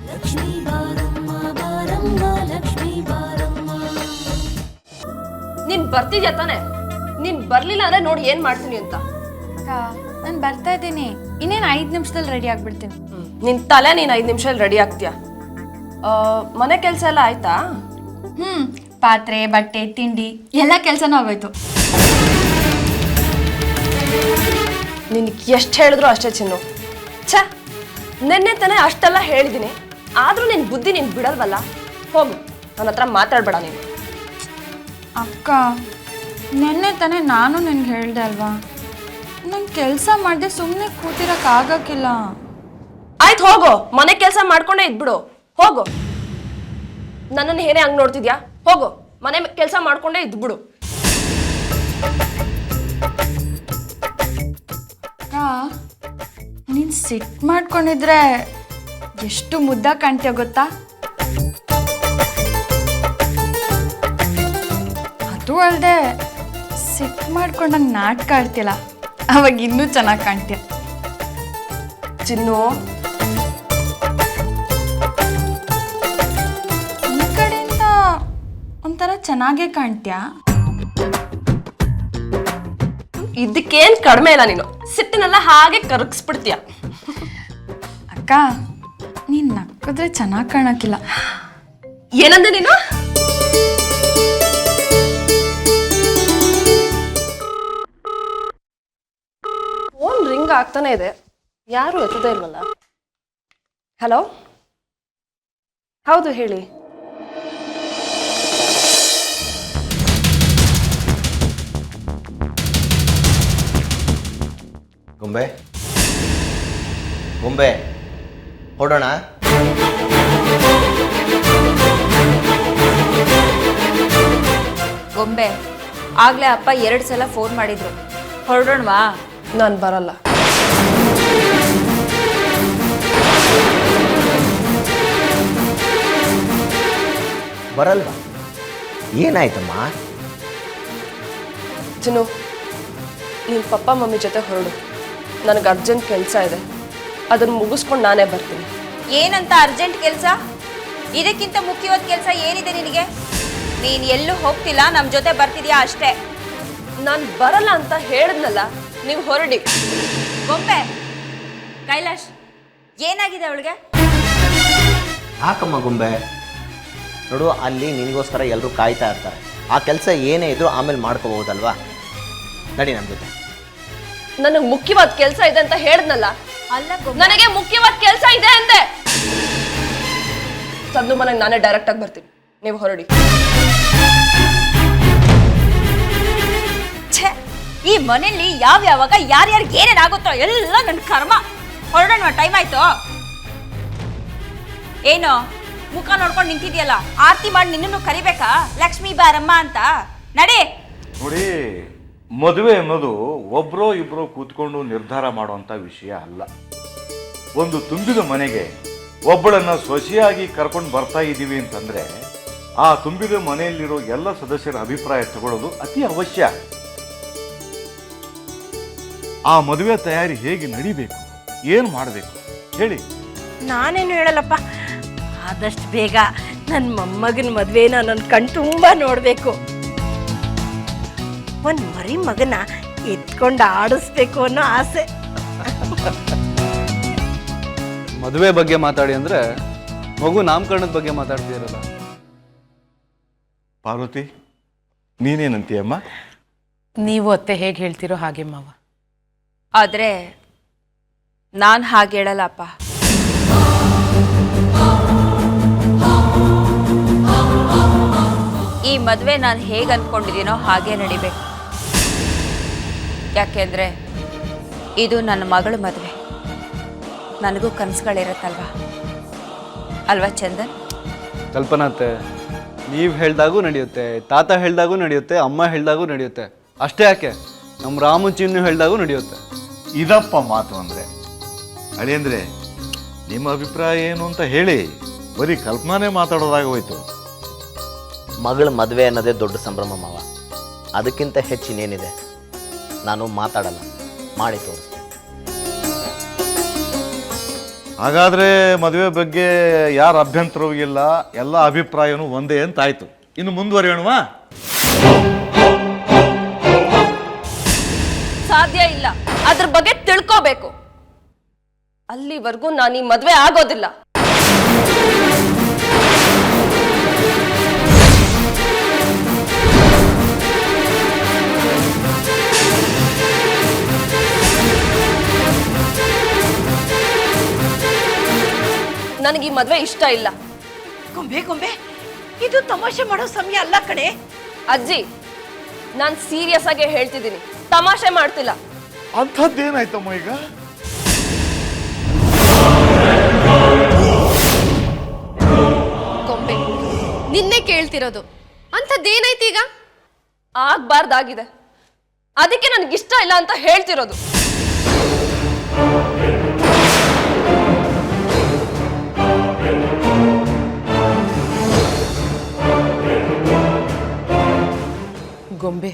ಲಕ್ಷ್ಮೀ ಬಾರಮ್ಮ ಬಾರಮ್ಮ ಲಕ್ಷ್ಮೀ ಬಾರಮ್ಮ. ನೀನ್ ಬರ್ತಿದ್ಯಾ ತಾನೆ? ನೀನ್ ಬರ್ಲಿಲ್ಲ ಅಂದ್ರೆ ನೋಡಿ ಏನ್ ಮಾಡ್ತೀನಿ ಅಂತ. ನಾನು ಬರ್ತಾ ಇದ್ದೀನಿ, ಇನ್ನೇನು 5 ನಿಮಿಷದಲ್ಲಿ ರೆಡಿ ಆಗ್ಬಿಡ್ತೀನಿ. ನಿನ್ ತಲೆ ನೀನ್ 5 ನಿಮಿಷದಲ್ಲಿ ರೆಡಿ ಆಗ್ತೀಯ. ಮನೆ ಕೆಲಸ ಎಲ್ಲ ಆಯ್ತಾ? ಪಾತ್ರೆ ಬಟ್ಟೆ ತಿಂಡಿ ಎಲ್ಲ ಕೆಲಸನೂ ಆಗೋಯ್ತು. ನಿನ್ಗೆ ಎಷ್ಟು ಹೇಳಿದ್ರು ಅಷ್ಟೇ ಚಿನ್ನು. ಛ, ನೆನ್ನೆ ತಾನೆ ಅಷ್ಟೆಲ್ಲ ಹೇಳಿದ್ದೀನಿ, ಆದ್ರೂ ನಿನ್ ಬುದ್ಧಿ ನೀನ್ ಬಿಡಲ್ವಲ್ಲ. ಹೋಗು, ನನ್ನ ಹತ್ರ ಮಾತಾಡ್ಬೇಡ ನೀನು. ಅಕ್ಕ, ನೆನ್ನೆ ತಾನೇ ನಾನು ನಿನ್ಗೆ ಹೇಳ್ದೆ ಅಲ್ವಾ, ನಂಗೆ ಕೆಲಸ ಮಾಡದೆ ಸುಮ್ಮನೆ ಕೂತಿರಕ್ಕಾಗಕ್ಕಿಲ್ಲ. ಆಯ್ತು ಹೋಗು, ಮನೆ ಕೆಲಸ ಮಾಡ್ಕೊಂಡೇ ಇದ್ಬಿಡು. ಹೋಗು, ನನ್ನನ್ನು ಏನೇ ಹಂಗ್ ನೋಡ್ತಿದ್ಯಾ? ಹೋಗು, ಮನೆ ಕೆಲಸ ಮಾಡ್ಕೊಂಡೇ ಇದ್ಬಿಡು. ಅಕ್ಕ, ನೀನು ಸಿಟ್ಟು ಮಾಡ್ಕೊಂಡಿದ್ರೆ ಎಷ್ಟು ಮುದ್ದಾಗಿ ಕಾಣ್ತೀಯ ಗೊತ್ತಾ? ಅದು ಅಲ್ಲದೆ ಸಿಟ್ಟು ಮಾಡ್ಕೊಂಡಂಗೆ ನಾಟಕ ಆಡ್ತಿಲ್ಲ, ಅವಾಗ ಇನ್ನೂ ಚೆನ್ನಾಗಿ ಕಾಣ್ತೀಯ. ಚಿನ್ನು, ಈ ಕಡೆಯಿಂದ ಒಂಥರ ಚೆನ್ನಾಗೇ ಕಾಣ್ತೀಯ. ಇದಕ್ಕೇನ್ ಕಡಿಮೆ ಇಲ್ಲ, ನೀನು ಸಿಟ್ಟಿನೆಲ್ಲ ಹಾಗೆ ಕರಗಿಸ್ಬಿಡ್ತೀಯ. ಅಕ್ಕ, ನೀನು ನಕ್ಕಿದ್ರೆ ಚೆನ್ನಾಗಿ ಕಾಣಕ್ಕಿಲ್ಲ. ಏನಂದೆ ನೀನು? ಫೋನ್ ರಿಂಗ್ ಆಗ್ತಾನೆ ಇದೆ, ಯಾರು ಎತ್ತದೇ ಇಲ್ವಲ್ಲ. ಹಲೋ, ಹೌದು ಹೇಳಿ. ಗೊಂಬೆ ಗೊಂಬೆ ಹೊಡೋಣ. ಗೊಂಬೆ, ಆಗ್ಲೇ ಅಪ್ಪ 2 ಸಲ ಫೋನ್ ಮಾಡಿದ್ರು, ಹೊರಡೋಣವಾ? ನಾನು ಬರಲ್ಲ. ಬರಲ್ವಾ? ಏನಾಯ್ತಮ್ಮ? ಚಿನ್ನು, ನಿಮ್ಮ ಪಪ್ಪ ಮಮ್ಮಿ ಜೊತೆ ಹೊರಡು. ನನಗೆ ಅರ್ಜೆಂಟ್ ಕೆಲಸ ಇದೆ, ಅದನ್ನು ಮುಗಿಸ್ಕೊಂಡು ನಾನೇ ಬರ್ತೀನಿ. ಏನಂತ ಅರ್ಜೆಂಟ್ ಕೆಲಸ? ಇದಕ್ಕಿಂತ ಮುಖ್ಯವಾದ ಕೆಲಸ ಏನಿದೆ ನಿನಗೆ? ನೀನು ಎಲ್ಲೂ ಹೋಗ್ತಿಲ್ಲ, ನಮ್ಮ ಜೊತೆ ಬರ್ತಿದ್ಯಾ ಅಷ್ಟೇ. ನಾನು ಬರಲ್ಲ ಅಂತ ಹೇಳಿದ್ನಲ್ಲ, ನೀವು ಹೊರಡಿ. ಗೊಂಬೆ, ಕೈಲಾಶ್, ಏನಾಗಿದೆ ಅವಳಿಗೆ? ಯಾಕಮ್ಮ ಗೊಂಬೆ? ನೋಡು, ಅಲ್ಲಿ ನಿನಗೋಸ್ಕರ ಎಲ್ಲರೂ ಕಾಯ್ತಾ ಇರ್ತಾರೆ. ಆ ಕೆಲಸ ಏನೇ ಇದ್ರೂ ಆಮೇಲೆ ಮಾಡ್ಕೋಬಹುದಲ್ವಾ? ನಡಿ ನಮ್ಮ ಜೊತೆ. ನನಗೆ ಮುಖ್ಯವಾದ ಕೆಲಸ ಇದೆ ಅಂತ ಹೇಳಿದ್ನಲ್ಲ. ಅಲ್ಲ ಗೊಂಬೆ, ನನಗೆ ಮುಖ್ಯವಾದ ಕೆಲಸ ಇದೆ ಅಂದೆ. ಸಂದು ಮನೆಗೆ ನಾನೇ ಡೈರೆಕ್ಟ್ ಆಗಿ ಬರ್ತೀನಿ, ನೀವು ಹೊರಡಿ. ಛೇ, ಈ ಮನೆಯಲ್ಲಿ ಯಾವ್ಯಾವಾಗ ಯಾರ್ಯಾರಿಗೆ ಏನೇನಾಗುತ್ತೋ ಎಲ್ಲ ನನ್ನ ಕರ್ಮ. ಹೊರಡೋಣ, ಟೈಮ್ ಆಯ್ತು. ಏನೋ ಮುಖ ನೋಡ್ಕೊಂಡು ನಿಂತಿದ್ಯಲ್ಲ, ಆರತಿ ಮಾಡಿ ನಿನ್ನನ್ನು ಕರಿಬೇಕಾ? ಲಕ್ಷ್ಮೀ ಬಾರಮ್ಮ ಅಂತ. ನಡಿ. ನೋಡಿ, ಮದುವೆ ಅನ್ನೋದು ಒಬ್ಬರೋ ಇಬ್ಬರೋ ಕೂತ್ಕೊಂಡು ನಿರ್ಧಾರ ಮಾಡುವಂಥ ವಿಷಯ ಅಲ್ಲ. ಒಂದು ತುಂಬಿದ ಮನೆಗೆ ಒಬ್ಬಳನ್ನ ಸೊಸೆಯಾಗಿ ಕರ್ಕೊಂಡು ಬರ್ತಾ ಇದ್ದೀವಿ ಅಂತಂದ್ರೆ ಆ ತುಂಬಿದ ಮನೆಯಲ್ಲಿರೋ ಎಲ್ಲ ಸದಸ್ಯರ ಅಭಿಪ್ರಾಯ ತಗೊಳ್ಳೋದು ಅತಿ ಅವಶ್ಯ. ಆ ಮದುವೆ ತಯಾರಿ ಹೇಗೆ ನಡಿಬೇಕು, ಏನು ಮಾಡಬೇಕು ಹೇಳಿ. ನಾನೇನು ಹೇಳಲ್ಲಪ್ಪ, ಆದಷ್ಟು ಬೇಗ ನನ್ನ ಮೊಮ್ಮಗನ ಮದುವೆನ ನನ್ನ ಕಣ್ ತುಂಬ ನೋಡಬೇಕು. ಒಂದು ಮರಿ ಮಗನ ಎತ್ಕೊಂಡು ಆಡಿಸ್ಬೇಕು ಅನ್ನೋ ಆಸೆ. ಮದುವೆ ಬಗ್ಗೆ ಮಾತಾಡಿ ಅಂದ್ರೆ ಮಗು ನಾಮಕರಣದ ಬಗ್ಗೆ ಮಾತಾಡ್ತೀರಲ್ಲ. ಪಾರ್ವತಿ, ನೀನೇನಂತೀಯಮ್ಮ? ನೀವು ಅತ್ತೆ ಹೇಗೆ ಹೇಳ್ತೀರೋ ಹಾಗೆ ಮಾವ. ಆದ್ರೆ ನಾನು ಹಾಗೆ ಹೇಳಲ್ಲಪ್ಪ. ಈ ಮದುವೆ ನಾನು ಹೇಗೆ ಅನ್ಕೊಂಡಿದ್ದೀನೋ ಹಾಗೆ ನಡಿಬೇಕು. ಯಾಕೆಂದ್ರೆ ಇದು ನನ್ನ ಮಗಳ ಮದುವೆ, ನನಗೂ ಕನಸುಗಳಿರುತ್ತಲ್ವಾ ಅಲ್ವಾ ಚಂದನ್? ಕಲ್ಪನಾತೆ, ನೀವು ಹೇಳ್ದಾಗೂ ನಡೆಯುತ್ತೆ, ತಾತ ಹೇಳ್ದಾಗೂ ನಡೆಯುತ್ತೆ, ಅಮ್ಮ ಹೇಳ್ದಾಗೂ ನಡೆಯುತ್ತೆ. ಅಷ್ಟೇ ಯಾಕೆ, ನಮ್ಮ ರಾಮು ಚಿನ್ನು ಹೇಳ್ದಾಗೂ ನಡೆಯುತ್ತೆ. ಇದಪ್ಪ ಮಾತು ಅಂದರೆ. ಅಳಿಯಂದ್ರೆ, ನಿಮ್ಮ ಅಭಿಪ್ರಾಯ ಏನು ಅಂತ ಹೇಳಿ. ಬರೀ ಕಲ್ಪನಾನೇ ಮಾತಾಡೋದಾಗೋಯ್ತು. ಮಗಳ ಮದುವೆ ಅನ್ನೋದೇ ದೊಡ್ಡ ಸಂಭ್ರಮ ಮಾವ. ಅದಕ್ಕಿಂತ ಹೆಚ್ಚಿನೇನಿದೆ? ನಾನು ಮಾತಾಡಲ್ಲ, ಮಾಡಿ ತೋರಿಸ್ತೀನಿ. ಹಾಗಾದರೆ ಮದುವೆ ಬಗ್ಗೆ ಯಾರ ಅಭ್ಯಂತರವೂ ಇಲ್ಲ, ಎಲ್ಲ ಅಭಿಪ್ರಾಯನೂ ಒಂದೇ ಅಂತಾಯ್ತು. ಇನ್ನು ಮುಂದುವರಿಯೋಣವಾ? ಸಾಧ್ಯ ಇಲ್ಲ. ಅದ್ರ ಬಗ್ಗೆ ತಿಳ್ಕೋಬೇಕು. ಅಲ್ಲಿವರೆಗೂ ನಾನು ಈ ಮದ್ವೆ ಆಗೋದಿಲ್ಲ. ನನಗೆ ಈ ಮದ್ವೆ ಇಷ್ಟ ಇಲ್ಲ. ಗೊಂಬೆ ಗೊಂಬೆ, ಇದು ತಮಾಷೆ ಮಾಡೋ ಸಮಯ ಅಲ್ಲ ಕಣೆ. ಅಜ್ಜಿ, ನಾನು ಸೀರಿಯಸ್ ಆಗಿ ಹೇಳ್ತಿದ್ದೀನಿ, ತಮಾಷೆ ಮಾಡ್ತಿಲ್ಲ. ಅಂಥದ್ದೇನಾಯ್ತಮ್ಮ ಈಗ? ಗೊಂಬೆ, ನಿನ್ನೆ ಕೇಳ್ತಿರೋದು ಅಂಥದ್ದೇನಾಯ್ತು ಈಗ? ಆಗ್ಬಾರ್ದಾಗಿದೆ, ಅದಕ್ಕೆ ನನಗಿಷ್ಟ ಇಲ್ಲ ಅಂತ ಹೇಳ್ತಿರೋದು. ಗೊಂಬೆ,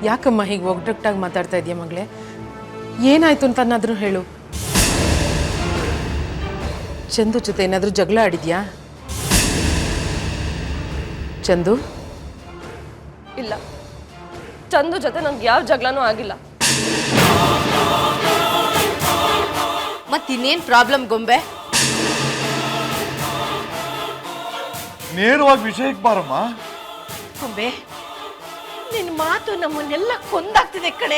ಯಾಕಮ್ಮ ಹೀಗೆ ಒಗ್ಗಟ್ಟಾಗಿ ಮಾತಾಡ್ತಾ ಇದೆಯಾ ಮಗಳೇ? ಏನಾಯ್ತು ಅಂತನಾದ್ರೂ ಹೇಳು. ಚಂದು ಜೊತೆ ಏನಾದರೂ ಜಗಳ ಆಡಿದ್ಯಾ? ಚಂದು? ಇಲ್ಲ, ಚಂದು ಜೊತೆ ನನ್ಗೆ ಯಾವ ಜಗಳನೂ ಆಗಿಲ್ಲ. ಮತ್ತಿನ್ನೇನ್ ಪ್ರಾಬ್ಲಮ್ ಗೊಂಬೆ? ನೇರವಾಗಿ ವಿಷಯಕ್ಕೆ ಬಾರಮ್ಮ. ಗೊಂಬೆ, ನಿನ್ ಮಾತು ನಮ್ಮನ್ನೆಲ್ಲ ಕೊಂದಾಗ್ತಿದೆ ಕಣೆ.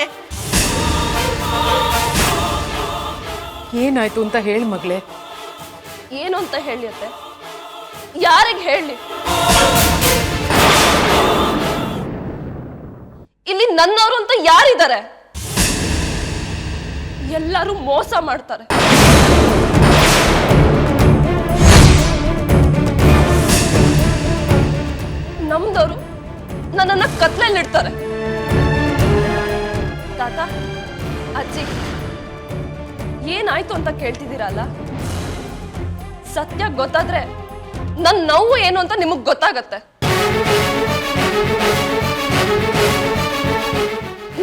ಏನಾಯ್ತು ಅಂತ ಹೇಳಿ ಮಗಳೇ. ಏನು ಅಂತ ಹೇಳಿ ಅತ್ತೆ? ಯಾರಿಗೆ ಹೇಳಿ? ಇಲ್ಲಿ ನನ್ನವರು ಅಂತ ಯಾರಿದ್ದಾರೆ? ಎಲ್ಲರೂ ಮೋಸ ಮಾಡ್ತಾರೆ. ನಮ್ದವರು ನನ್ನನ್ನ ಕತ್ಲಲ್ಲಿಡ್ತಾರೆ. ತಾತ, ಅಜ್ಜಿ, ಏನಾಯ್ತು ಅಂತ ಕೇಳ್ತಿದ್ದೀರಲ್ಲ? ಸತ್ಯ ಗೊತ್ತಾದ್ರೆ ನನ್ನ ನೋವು ಏನು ಅಂತ ನಿಮಗ್ ಗೊತ್ತಾಗತ್ತೆ.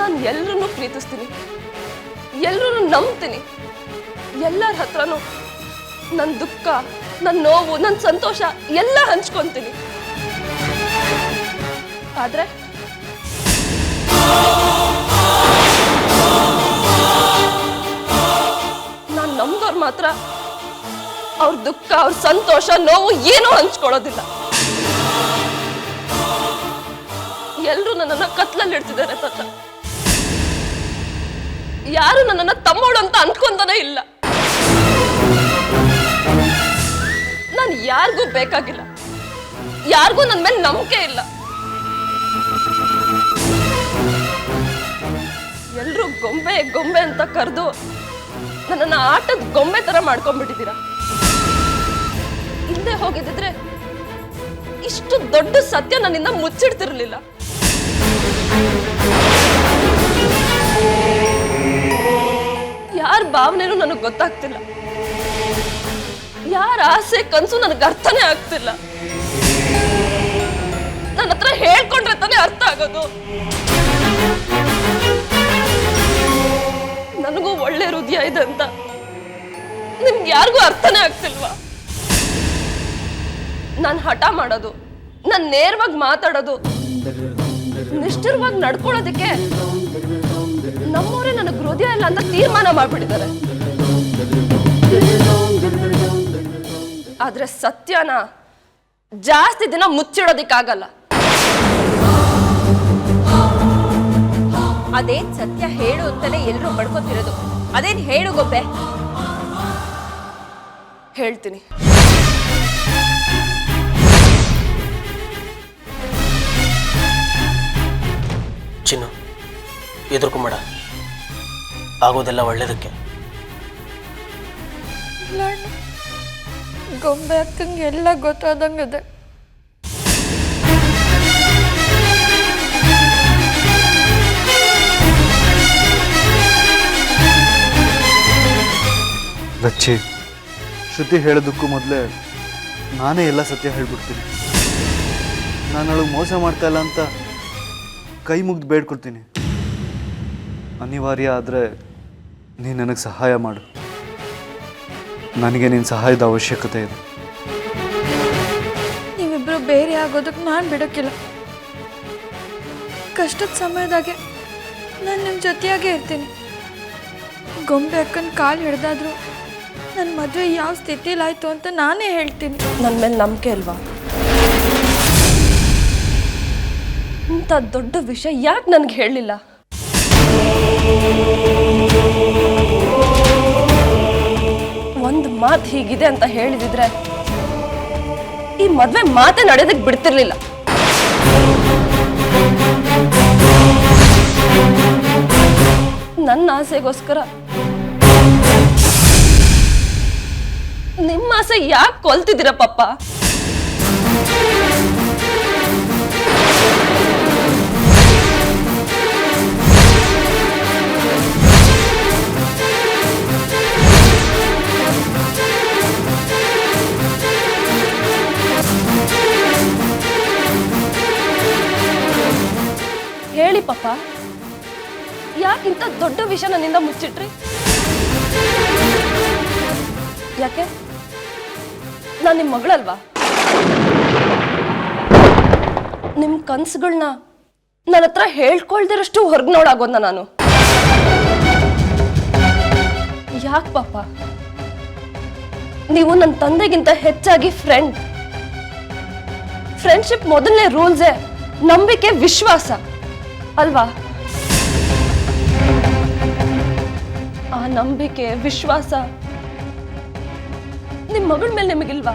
ನಾನು ಎಲ್ರನ್ನೂ ಪ್ರೀತಿಸ್ತೀನಿ, ಎಲ್ರನ್ನೂ ನಂಬ್ತೀನಿ, ಎಲ್ಲರ ಹತ್ರನೂ ನನ್ನ ದುಃಖ, ನನ್ನ ನೋವು, ನನ್ನ ಸಂತೋಷ ಎಲ್ಲ ಹಂಚ್ಕೊಂತೀನಿ. ಆದ್ರೆ ನಾನು ನಮ್ದವ್ರು ಮಾತ್ರ ಅವ್ರ ದುಃಖ, ಅವ್ರ ಸಂತೋಷ, ನೋವು ಏನೂ ಹಂಚ್ಕೊಳ್ಳೋದಿಲ್ಲ. ಎಲ್ರೂ ನನ್ನನ್ನ ಕತ್ಲಲ್ಲಿಡ್ತಿದ್ದಾರೆ ತಾತ. ಯಾರು ನನ್ನನ್ನ ತಮ್ಮೋಳು ಅಂತ ಅನ್ಕೊಂತಾನೆ ಇಲ್ಲ. ನಾನು ಯಾರಿಗೂ ಬೇಕಾಗಿಲ್ಲ, ಯಾರಿಗೂ ನನ್ನ ಮೇಲೆ ನಂಬಿಕೆ ಇಲ್ಲ. ಎಲ್ರೂ ಗೊಂಬೆ ಗೊಂಬೆ ಅಂತ ಕರೆದು ನನ್ನನ್ನ ಆಟದ ಗೊಂಬೆ ತರ ಮಾಡ್ಕೊಂಡ್ಬಿಟ್ಟಿದ್ದೀರಾ. ಹಿಂದೆ ಹೋಗಿದ್ರೆ ಇಷ್ಟು ದೊಡ್ಡ ಸತ್ಯ ನನ್ನಿಂದ ಮುಚ್ಚಿಡ್ತಿರ್ಲಿಲ್ಲ. ಯಾರ ಭಾವನೆನೂ ನನಗೆ ಗೊತ್ತಾಗ್ತಿಲ್ಲ, ಯಾರ ಆಸೆ ಕನಸು ನನಗೆ ಅರ್ಥನೇ ಆಗ್ತಿಲ್ಲ. ನನ್ನ ಹತ್ರ ಹೇಳ್ಕೊಂಡ್ರೆ ತಾನೇ ಅರ್ಥ ಆಗೋದು. ನನಗೂ ಒಳ್ಳೆ ಹೃದಯ ಇದೆ ಅಂತ ನಿಮ್ಗೆ ಯಾರಿಗೂ ಅರ್ಥನೇ ಆಗ್ತಿಲ್ವಾ? ನಾನು ಹಠ ಮಾಡೋದು, ನಾನು ನೇರವಾಗಿ ಮಾತಾಡೋದು, ನಿಷ್ಠುರವಾಗಿ ನಡ್ಕೊಳ್ಳೋದಕ್ಕೆ ನಮ್ಮವರೇ ನನಗೆ ಹೃದಯ ಇಲ್ಲ ಅಂತ ತೀರ್ಮಾನ ಮಾಡ್ಬಿಟ್ಟಿದ್ದಾರೆ. ಆದ್ರೆ ಸತ್ಯನ ಜಾಸ್ತಿ ದಿನ ಮುಚ್ಚಿಡೋದಿಕ್ಕಾಗಲ್ಲ. ಅದೇನ್ ಸತ್ಯ ಹೇಳು ಅಂತಾನೆ ಎಲ್ರೂ ಬಡ್ಕೊತಿರೋದು. ಅದೇನ್ ಹೇಳು ಗೊಂಬೆ? ಹೇಳ್ತೀನಿ. ಚಿನ್ನು, ಎದುರ್ಕೊಂಬೇಡ, ಆಗೋದೆಲ್ಲ ಒಳ್ಳೇದಕ್ಕೆ. ಗೊಂಬೆ ಅಕ್ಕಂಗೆ ಎಲ್ಲ ಗೊತ್ತಾದಂಗದೆ. ಲಚ್ಚಿ, ಶ್ರುತಿ ಹೇಳೋದಕ್ಕೂ ಮೊದಲೇ ನಾನೇ ಎಲ್ಲ ಸತ್ಯ ಹೇಳ್ಬಿಡ್ತೀನಿ. ನಾನು ಅವಳಿಗೆ ಮೋಸ ಮಾಡ್ತಾ ಇಲ್ಲ ಅಂತ ಕೈ ಮುಗ್ದು ಬೇಡ್ಕೊಳ್ತೀನಿ. ಅನಿವಾರ್ಯ ಆದರೆ ನೀನು ನನಗೆ ಸಹಾಯ ಮಾಡು. ನನಗೆ ನಿನ್ನ ಸಹಾಯದ ಅವಶ್ಯಕತೆ ಇದೆ. ನೀವಿಬ್ಬರು ಬೇರೆ ಆಗೋದಕ್ಕೆ ನಾನು ಬಿಡೋಕ್ಕಿಲ್ಲ. ಕಷ್ಟದ ಸಮಯದಾಗೆ ನಾನು ನಿಮ್ಮ ಜೊತೆಯಾಗೇ ಇರ್ತೀನಿ. ಗೊಂಬೆ ಅಕ್ಕನ ಕಾಲು ಹಿಡ್ದಾದ್ರು ನನ್ನ ಮದುವೆ ಯಾವ ಸ್ಥಿತಿಲಾಯ್ತು ಅಂತ ನಾನೇ ಹೇಳ್ತೀನಿ. ನನ್ನ ಮೇಲೆ ನಂಬಿಕೆ ಅಲ್ವಾ? ಇಂಥ ದೊಡ್ಡ ವಿಷಯ ಯಾಕೆ ನನಗೆ ಹೇಳಲಿಲ್ಲ? ಒಂದು ಮಾತು ಹೀಗಿದೆ ಅಂತ ಹೇಳಿದಿದ್ರೆ ಈ ಮದ್ವೆ ಮಾತೆ ನಡೆಯೋದಕ್ಕೆ ಬಿಡ್ತಿರ್ಲಿಲ್ಲ. ನನ್ನ ಆಸೆಗೋಸ್ಕರ ನಿಮ್ಮ ಆಸೆ ಯಾಕೆ ಕೊಲ್ತಿದ್ದೀರ ಪಪ್ಪ? ಹೇಳಿ ಪಪ್ಪ, ಯಾಕಿಂತ ದೊಡ್ಡ ವಿಷಯ ನನ್ನಿಂದ ಮುಚ್ಚಿಟ್ರಿ? ಯಾಕೆ? ನಾನು ನಿಮ್ಮ ಮಗಳಲ್ವಾ? ನಿಮ್ಮ ಕನಸುಗಳನ್ನ ನನ್ನ ಹತ್ರ ಹೇಳ್ಕೊಳ್ದಿರಷ್ಟು ಹೊರಗೆ ನೋಡಾಗೋದ್ನ ನಾನು. ಯಾಕೆ ಪಾಪ? ನೀವು ನನ್ನ ತಂದೆಗಿಂತ ಹೆಚ್ಚಾಗಿ ಫ್ರೆಂಡ್ಶಿಪ್ ಮೊದಲನೇ ರೂಲ್ಸೇ ನಂಬಿಕೆ, ವಿಶ್ವಾಸ ಅಲ್ವಾ? ಆ ನಂಬಿಕೆ, ವಿಶ್ವಾಸ ನಿಮ್ಮ ಮಗಳ ಮೇಲೆ ನಿಮಗಿಲ್ವಾ?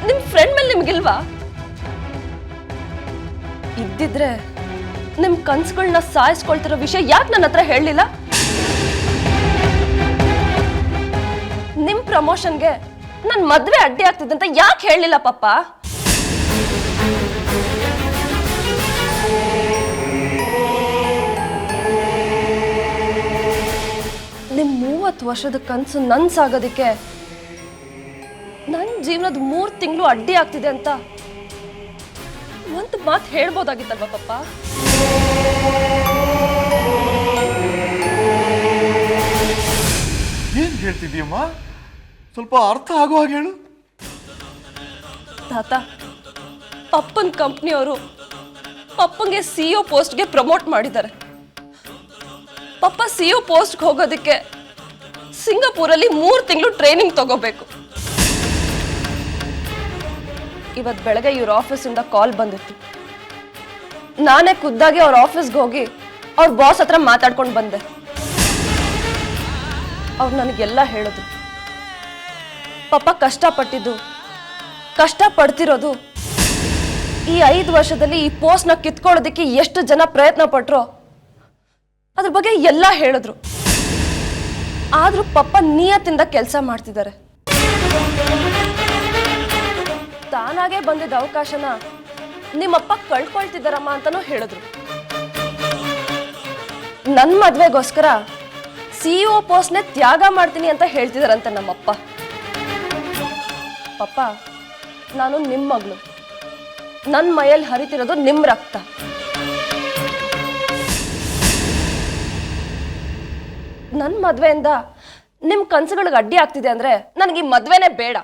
ನಿಮ್ಮ ಫ್ರೆಂಡ್ ಮೇಲೆ ನಿಮಗಿಲ್ವಾ? ಇದ್ದಿದ್ರೆ ನಿಮ್ಮ ಕನ್ಸುಗಳನ್ನ ಸಾಯಿಸ್ಕೊಳ್ತಿರೋ ವಿಷಯ ಯಾಕೆ ನನ್ನ ಹತ್ರ ಹೇಳಲಿಲ್ಲ? ನಿಮ್ಮ ಪ್ರಮೋಷನ್ಗೆ ನನ್ನ ಮದುವೆ ಅಡ್ಡಿ ಆಗ್ತಿದೆ ಅಂತ ಯಾಕೆ ಹೇಳಲಿಲ್ಲ ಪಪ್ಪ? ನಿಮ್ಮ 30 ವರ್ಷದ ಕನಸು ನನ್ಸಾಗೋದಕ್ಕೆ ನನ್ನ ಜೀವನದ 3 ತಿಂಗಳು ಅಡ್ಡಿ ಆಗ್ತಿದೆ ಅಂತ ಒಂದು ಮಾತು ಹೇಳ್ಬೋದಾಗಿತ್ತಲ್ವ ಪಪ್ಪ? ಏನ್ ಹೇಳ್ತಿದ್ಯಮ್ಮ? ಸ್ವಲ್ಪ ಅರ್ಥ ಆಗೋ ಹಾಗೆ ಹೇಳು. ತಾತ, ಪಪ್ಪನ ಕಂಪ್ನಿಯವರು ಪಪ್ಪಂಗೆ CEO ಪೋಸ್ಟ್ಗೆ ಪ್ರಮೋಟ್ ಮಾಡಿದ್ದಾರೆ. ಪಪ್ಪ CEO ಪೋಸ್ಟ್ಗೆ ಹೋಗೋದಕ್ಕೆ ಸಿಂಗಾಪುರಲ್ಲಿ 3 ತಿಂಗಳು ಟ್ರೈನಿಂಗ್ ತಗೋಬೇಕು. ಇವತ್ತು ಬೆಳಗ್ಗೆ ಇವ್ರ ಆಫೀಸಿಂದ ಕಾಲ್ ಬಂದಿತ್ತು. ನಾನೇ ಖುದ್ದಾಗಿ ಅವ್ರ ಆಫೀಸ್ಗೆ ಹೋಗಿ ಅವ್ರ ಬಾಸ್ ಹತ್ರ ಮಾತಾಡ್ಕೊಂಡು ಬಂದೆ. ಅವ್ರು ನನಗೆಲ್ಲ ಹೇಳಿದ್ರು. ಪಪ್ಪ ಕಷ್ಟಪಡ್ತಿರೋದು ಈ 5 ವರ್ಷದಲ್ಲಿ ಈ ಪೋಸ್ಟ್ನ ಕಿತ್ಕೊಳ್ಳೋದಕ್ಕೆ ಎಷ್ಟು ಜನ ಪ್ರಯತ್ನ ಪಟ್ರೋ ಅದ್ರ ಬಗ್ಗೆ ಎಲ್ಲ ಹೇಳಿದ್ರು. ಆದ್ರೂ ಪಪ್ಪ ನಿಯತ್ತಿಂದ ಕೆಲಸ ಮಾಡ್ತಿದ್ದಾರೆ. ತಾನಾಗೆ ಬಂದಿದ್ದ ಅವಕಾಶನ ನಿಮ್ಮಪ್ಪ ಕಳ್ಕೊಳ್ತಿದ್ದಾರಮ್ಮ ಅಂತಾನೂ ಹೇಳಿದ್ರು. ನನ್ನ ಮದ್ವೆಗೋಸ್ಕರ CEO ಪೋಸ್ಟ್ನೇ ತ್ಯಾಗ ಮಾಡ್ತೀನಿ ಅಂತ ಹೇಳ್ತಿದಾರಂತೆ ನಮ್ಮಪ್ಪ. ಪಪ್ಪ, ನಾನು ನಿಮ್ಮ ಮಗಳು. ನನ್ನ ಮೈಯಲ್ಲಿ ಹರಿತಿರೋದು ನಿಮ್ಮ ರಕ್ತ. ನನ್ನ ಮದ್ವೆಯಿಂದ ನಿಮ್ಮ ಕನಸುಗಳಿಗೆ ಅಡ್ಡಿ ಆಗ್ತಿದೆ ಅಂದ್ರೆ ನನಗೆ ಈ ಮದ್ವೆನೇ ಬೇಡ.